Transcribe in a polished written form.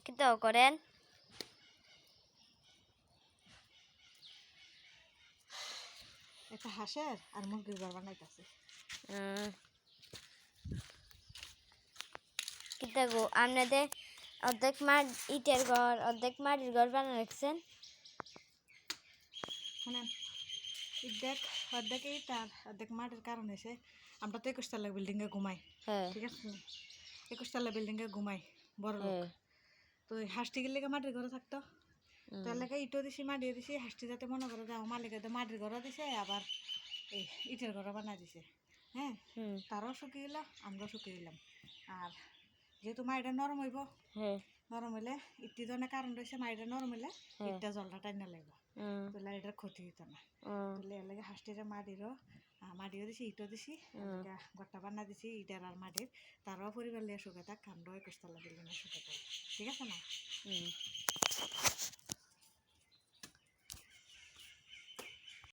কিন্তু করেন একটা হাঁসের আর মুরগির ঘর বানাইতেছে। কিন্তু গো আপনাদের অর্ধেক মাঠ ইটের ঘর অর্ধেক মাটির ঘর বানিয়ে রাখছেন। শুনেন, অর্ধেক ইট আর অর্ধেক মাটির কারণ এসে আমরা তো 21 তলা বিল্ডিংয়ে ঘুমাই। হ্যাঁ ঠিক আছে, 21 তলা বিল্ডিংয়ে ঘুমাই বড় লোক। হ্যাঁ তো হাঁসটি গেলে মাটির ঘরে থাকতো, তো এলাকায় ইটও দিছি মাটিও দিছি, হাঁসটি যাতে মনে করে যে আমার মালিকের তো মাটির ঘরও দিছে আবার এই ইটের ঘরও বানাই দিছে। হ্যাঁ, তারাও শুকিয়ে গেল, আমরাও শুকিয়ে গেলাম। আর যেহেতু মাটিটা নরম হইব, হ্যাঁ নরম হইলে ইটটি ধরনের কারণ রয়েছে, মাটিটা নরম হইলে ইটটা জলটা টাইনা লাগবে, তাহলে এটার ক্ষতি হইতো না। তাহলে এর লাগে হাঁসটিরা মাটিও দিছি ইটও দিছি, ঘরটা বানা দিছি ইটার আর মাটির। তারাও পরিবার লিয়ে সুখে থাক, আমরাও 21 তলা বিল্ডিংয়ে সুখে থাক। ঠিক আছে না?